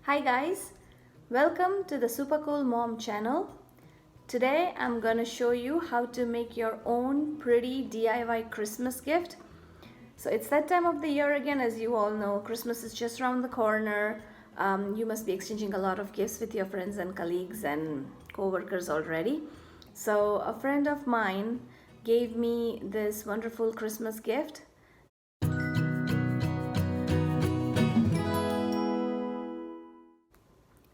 Hi guys, welcome to the Super Cool Mom channel. Today I'm gonna show you how to make your own pretty DIY Christmas gift. So it's that time of the year again, as you all know. Christmas is just around the corner. You must be exchanging a lot of gifts with your friends and colleagues and co-workers already. So a friend of mine gave me this wonderful Christmas gift.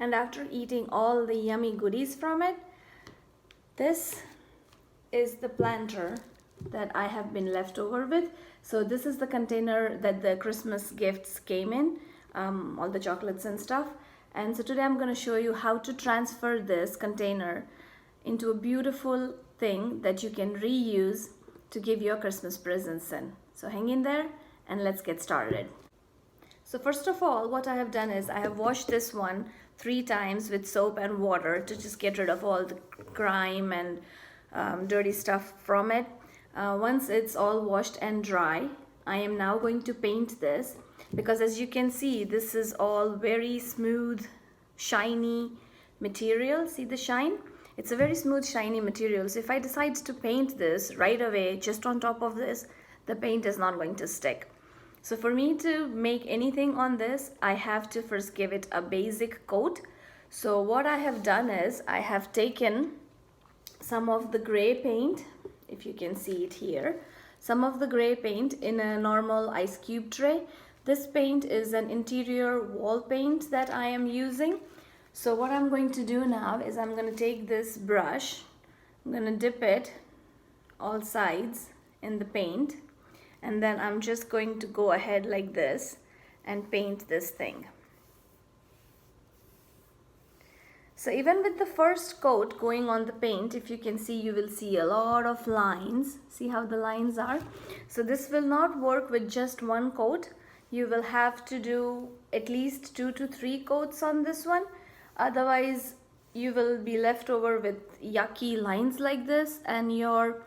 And after eating all the yummy goodies from it, this is the planter that I have been left over with. So this is the container that the Christmas gifts came in, all the chocolates and stuff. And so today I'm going to show you how to transfer this container into a beautiful thing that you can reuse to give your Christmas presents in. So hang in there and let's get started. So first of all, what I have done is I have washed this one 3 times with soap and water to just get rid of all the grime and dirty stuff from it. Once it's all washed and dry, I am now going to paint this, because as you can see, this is all very smooth, shiny material. See the shine? It's a very smooth, shiny material. So if I decide to paint this right away, just on top of this, the paint is not going to stick. So for me to make anything on this, I have to first give it a basic coat. So what I have done is I have taken some of the gray paint, if you can see it here, some of the gray paint in a normal ice cube tray. This paint is an interior wall paint that I am using. So what I'm going to do now is I'm going to take this brush, I'm going to dip it all sides in the paint, and then I'm just going to go ahead like this and paint this thing. So even with the first coat going on the paint, if you can see, you will see a lot of lines. See how the lines are? So this will not work with just one coat. You will have to do at least 2 to 3 coats on this one. Otherwise, you will be left over with yucky lines like this, and your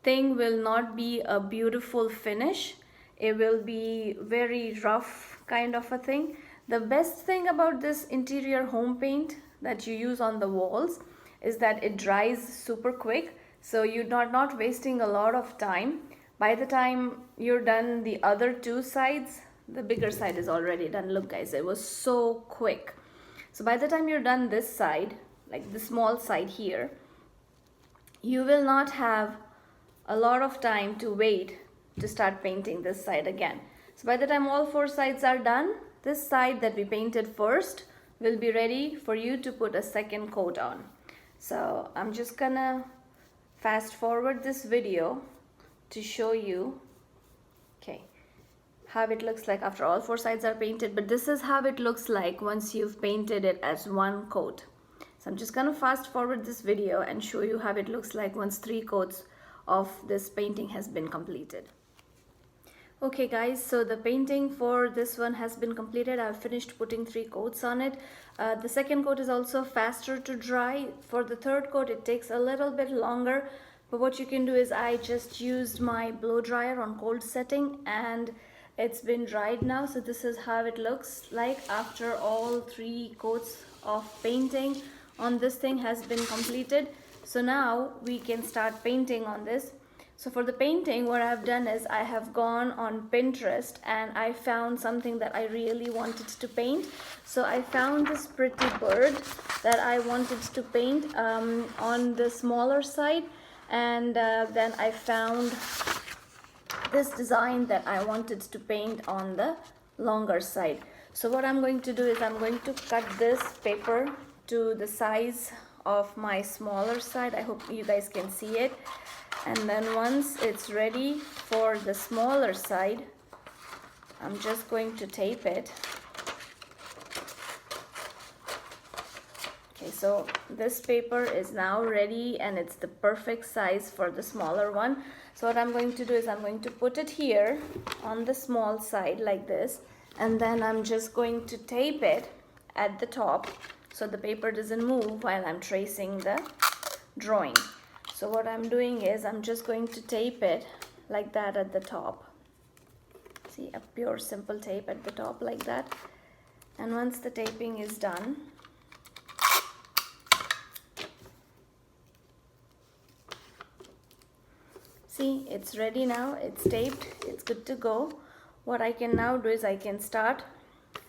thing will not be a beautiful finish. It will be very rough kind of a thing. The best thing about this interior home paint that you use on the walls is that it dries super quick, so you're not wasting a lot of time. By the time you're done the other 2 sides, the bigger side is already done. Look guys, it was so quick. So by the time you're done this side, like the small side here, you will not have a lot of time to wait to start painting this side again. So by the time all 4 sides are done, this side that we painted first will be ready for you to put a second coat on. So I'm just gonna fast forward this video to show you how it looks like after all 4 sides are painted. But this is how it looks like once you've painted it as one coat. So I'm just gonna fast forward this video and show you how it looks like once 3 coats of this painting has been completed. Okay guys, so the painting for this one has been completed. I've finished putting 3 coats on it. The second coat is also faster to dry. For the third coat it takes a little bit longer, but what you can do is I just used my blow dryer on cold setting and it's been dried now. So this is how it looks like after all 3 coats of painting on this thing has been completed. So now we can start painting on this. So for the painting, what I've done is I have gone on Pinterest and I found something that I really wanted to paint. So I found this pretty bird that I wanted to paint on the smaller side, and then I found this design that I wanted to paint on the longer side. So what I'm going to do is I'm going to cut this paper to the size of my smaller side. I hope you guys can see it. And then once it's ready for the smaller side, I'm just going to tape it. Okay, so this paper is now ready and it's the perfect size for the smaller one. So what I'm going to do is I'm going to put it here on the small side like this, and then I'm just going to tape it at the top so the paper doesn't move while I'm tracing the drawing. So what I'm doing is I'm just going to tape it like that at the top. See, a pure simple tape at the top like that. And once the taping is done, see, it's ready now, it's taped, it's good to go. What I can now do is I can start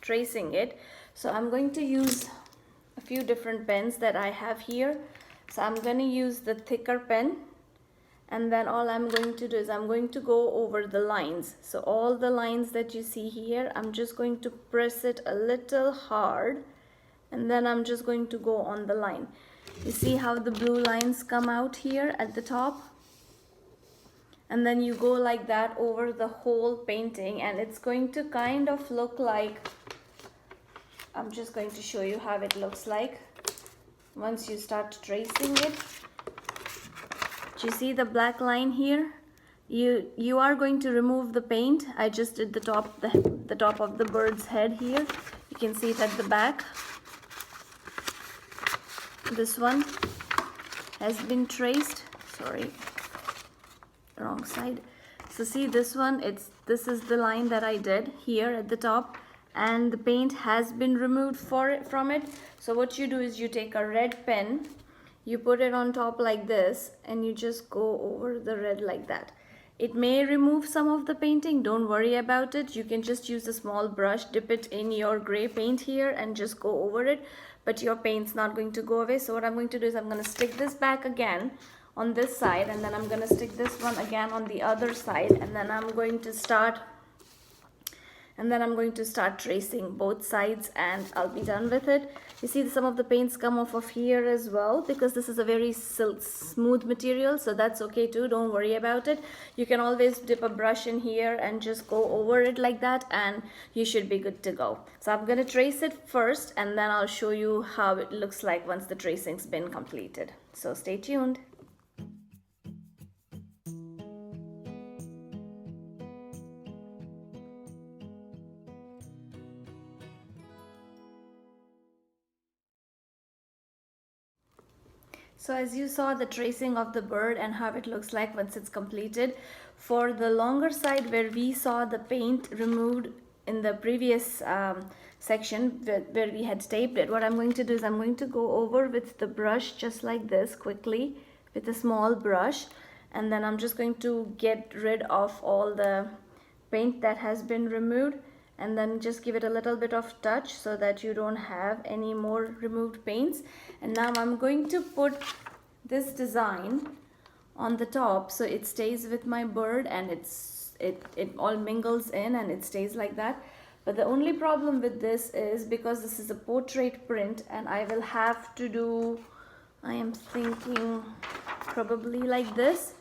tracing it. So I'm going to use a few different pens that I have here. So I'm going to use the thicker pen, and then all I'm going to do is I'm going to go over the lines. So all the lines that you see here, I'm just going to press it a little hard, and then I'm just going to go on the line. You see how the blue lines come out here at the top? And then you go like that over the whole painting, and it's going to kind of look like, I'm just going to show you how it looks like once you start tracing it. Do you see the black line here? You are going to remove the paint. I just did the top of the bird's head here. You can see it at the back. This one has been traced. Sorry, wrong side. So see this one, this is the line that I did here at the top, and the paint has been removed from it. So what you do is you take a red pen, you put it on top like this, and you just go over the red like that. It may remove some of the painting, don't worry about it. You can just use a small brush, dip it in your gray paint here and just go over it, but your paint's not going to go away. So what I'm going to do is I'm going to stick this back again on this side, and then I'm going to stick this one again on the other side, and then I'm going to start tracing both sides, and I'll be done with it. You see some of the paints come off of here as well, because this is a very smooth material, so that's okay too, don't worry about it. You can always dip a brush in here and just go over it like that, and you should be good to go. So I'm going to trace it first, and then I'll show you how it looks like once the tracing's been completed. So stay tuned. So as you saw the tracing of the bird and how it looks like once it's completed, for the longer side where we saw the paint removed in the previous section where we had taped it, what I'm going to do is I'm going to go over with the brush just like this quickly with a small brush, and then I'm just going to get rid of all the paint that has been removed, and then just give it a little bit of touch so that you don't have any more removed paints. And now I'm going to put this design on the top so it stays with my bird, and it all mingles in and it stays like that. But the only problem with this is because this is a portrait print, and I will have to do, I am thinking probably like this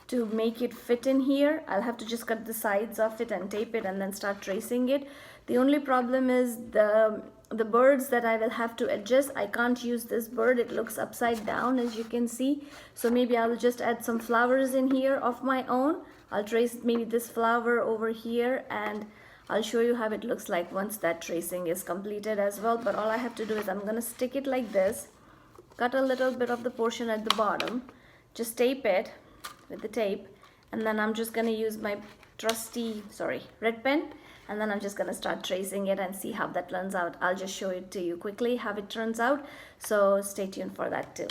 to make it fit in here. I'll have to just cut the sides of it and tape it and then start tracing it. The only problem is the birds that I will have to adjust. I can't use this bird, it looks upside down as you can see. So maybe I'll just add some flowers in here of my own. I'll trace maybe this flower over here, and I'll show you how it looks like once that tracing is completed as well. But all I have to do is I'm gonna stick it like this, cut a little bit of the portion at the bottom, just tape it with the tape, and then I'm just going to use my trusty red pen, and then I'm just going to start tracing it and see how that turns out. I'll just show it to you quickly how it turns out, so stay tuned for that too.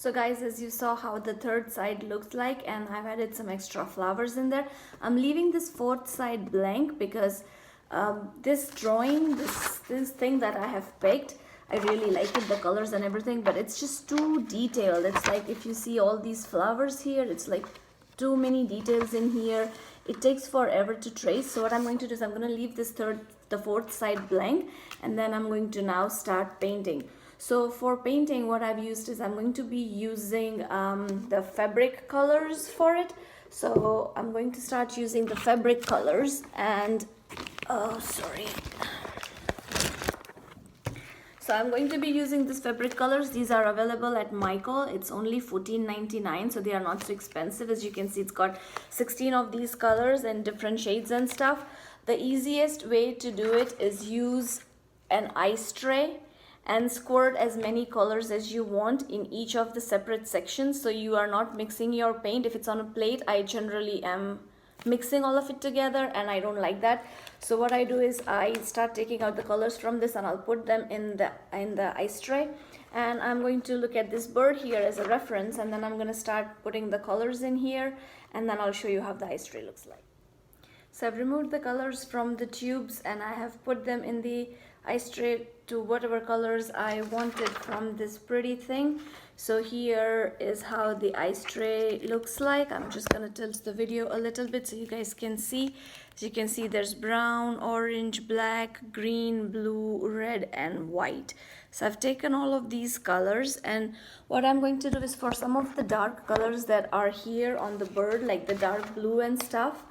So guys, as you saw how the third side looks like, and I've added some extra flowers in there. I'm leaving this fourth side blank because this drawing, this thing that I have picked, I really like it, the colors and everything, but it's just too detailed. It's like if you see all these flowers here, it's like too many details in here. It takes forever to trace. So what I'm going to do is I'm going to leave the fourth side blank, and then I'm going to now start painting. So for painting, what I've used is I'm going to be using the fabric colors for it. So I'm going to start using the fabric colors, and so I'm going to be using these fabric colors. These are available at Michael. It's only $14.99, so they are not so expensive. As you can see, it's got 16 of these colors and different shades and stuff. The easiest way to do it is use an ice tray. and squirt as many colors as you want in each of the separate sections, so you are not mixing your paint. If it's on a plate, I generally am mixing all of it together and I don't like that. So what I do is I start taking out the colors from this and I'll put them in the ice tray, and I'm going to look at this bird here as a reference, and then I'm going to start putting the colors in here, and then I'll show you how the ice tray looks like. So I've removed the colors from the tubes and I have put them in the ice tray to whatever colors I wanted from this pretty thing. So here is how the ice tray looks like. I'm just gonna tilt the video a little bit so you guys can see. As you can see, there's brown, orange, black, green, blue, red, and white. So I've taken all of these colors, and what I'm going to do is for some of the dark colors that are here on the bird, like the dark blue and stuff,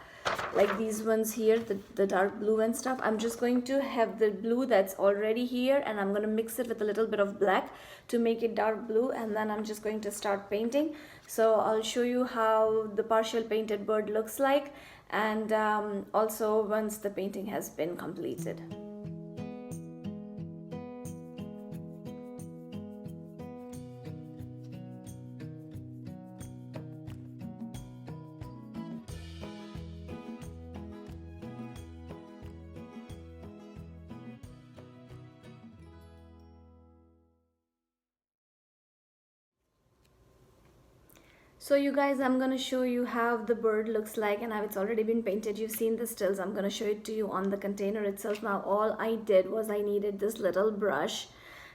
like these ones here, the dark blue and stuff, I'm just going to have the blue that's already here and I'm going to mix it with a little bit of black to make it dark blue, and then I'm just going to start painting. So I'll show you how the partial painted bird looks like, and also once the painting has been completed. So you guys, I'm going to show you how the bird looks like and how it's already been painted. You've seen the stills. I'm going to show it to you on the container itself. Now all I did was I needed this little brush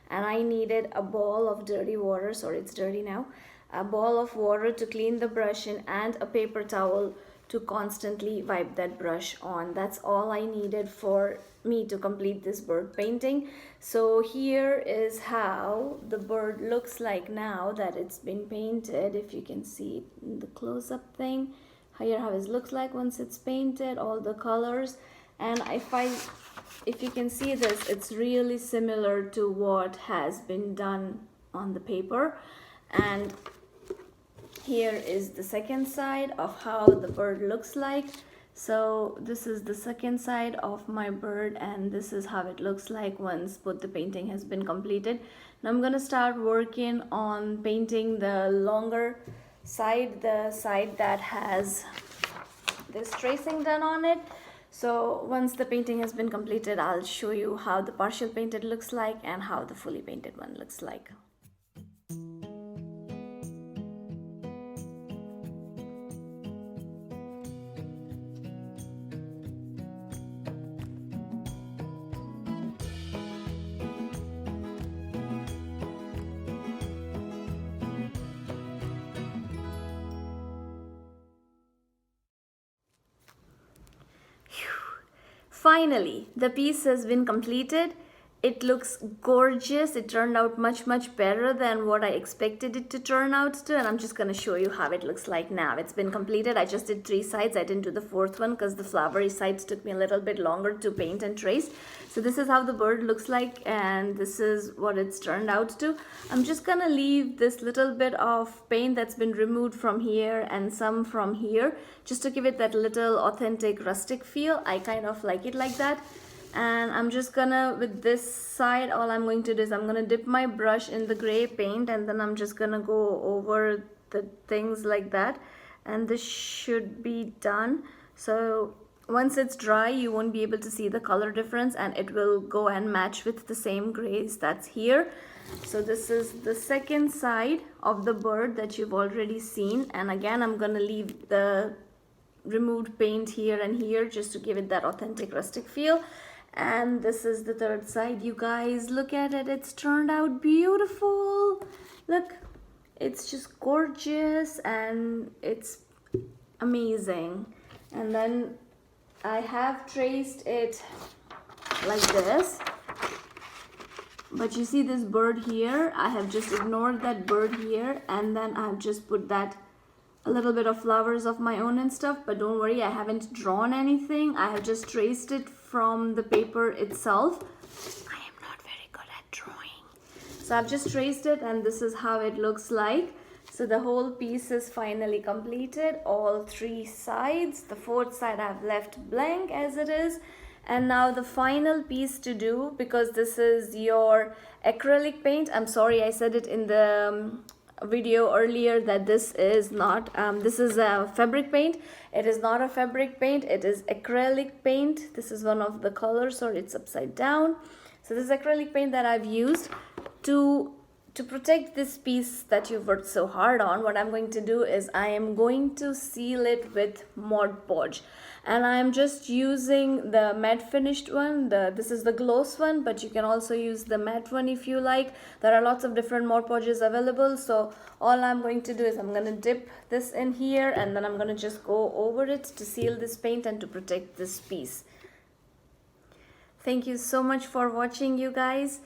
and I needed a ball of dirty water. Sorry, it's dirty now. A ball of water to clean the brush in and a paper towel to constantly wipe that brush on. That's all I needed for me to complete this bird painting. So here is how the bird looks like now that it's been painted. If you can see the close-up thing, here how it looks like once it's painted, all the colors. And if you can see this, it's really similar to what has been done on the paper. And here is the second side of how the bird looks like. So this is the second side of my bird and this is how it looks like once both the painting has been completed. Now I'm going to start working on painting the longer side, the side that has this tracing done on it. So once the painting has been completed, I'll show you how the partial painted looks like and how the fully painted one looks like. Finally, the piece has been completed. It looks gorgeous. It turned out much better than what I expected it to turn out to, and I'm just going to show you how it looks like now. It's been completed. I just did 3 sides. I didn't do the 4th one because the flowery sides took me a little bit longer to paint and trace. So this is how the bird looks like and this is what it's turned out to. I'm just going to leave this little bit of paint that's been removed from here and some from here just to give it that little authentic rustic feel. I kind of like it like that. And I'm just gonna, with this side, all I'm going to do is I'm gonna dip my brush in the gray paint and then I'm just gonna go over the things like that, and this should be done. So once it's dry, you won't be able to see the color difference and it will go and match with the same grays that's here. So this is the second side of the bird that you've already seen, and again I'm gonna leave the removed paint here and here just to give it that authentic rustic feel. And this is the third side. You guys, look at it. It's turned out beautiful. Look, it's just gorgeous and it's amazing. And then I have traced it like this, but you see this bird here, I have just ignored that bird here and then I've just put that a little bit of flowers of my own and stuff. But don't worry, I haven't drawn anything. I have just traced it from the paper itself. I am not very good at drawing. So I've just traced it and this is how it looks like. So the whole piece is finally completed, all 3 sides. The 4th side I've left blank as it is. And now the final piece to do, because this is your acrylic paint. I'm sorry, I said it in the video earlier that this is not this is a fabric paint. It is not a fabric paint, it is acrylic paint. This is one of the colors, or it's upside down. So this is acrylic paint that I've used to protect this piece that you've worked so hard on. What I'm going to do is I am going to seal it with Mod Podge, and I'm just using the matte finished one. This is the gloss one, but you can also use the matte one if you like. There are lots of different Mod Podges available. So all I'm going to do is I'm going to dip this in here, and then I'm going to just go over it to seal this paint and to protect this piece. Thank you so much for watching, you guys.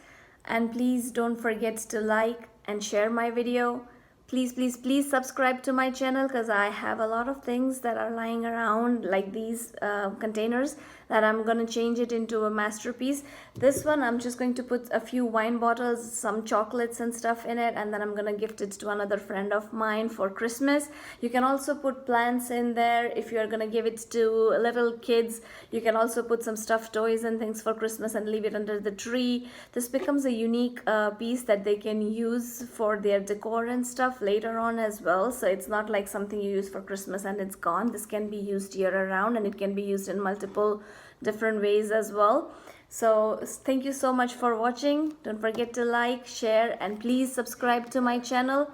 And please don't forget to like and share my video. Please, please, please subscribe to my channel, because I have a lot of things that are lying around, like these containers, that I'm going to change it into a masterpiece. This one, I'm just going to put a few wine bottles, some chocolates and stuff in it, and then I'm going to gift it to another friend of mine for Christmas. You can also put plants in there if you're going to give it to little kids. You can also put some stuffed toys and things for Christmas and leave it under the tree. This becomes a unique piece that they can use for their decor and stuff later on as well. So it's not like something you use for Christmas and it's gone. This can be used year around, and it can be used in multiple different ways as well. So thank you so much for watching. Don't forget to like, share, and please subscribe to my channel.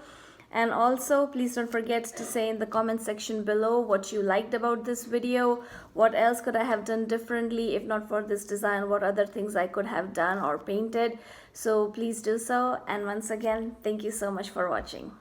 And also, please don't forget to say in the comment section below what you liked about this video. What else could I have done differently if not for this design? What other things I could have done or painted? So please do so. And once again, thank you so much for watching.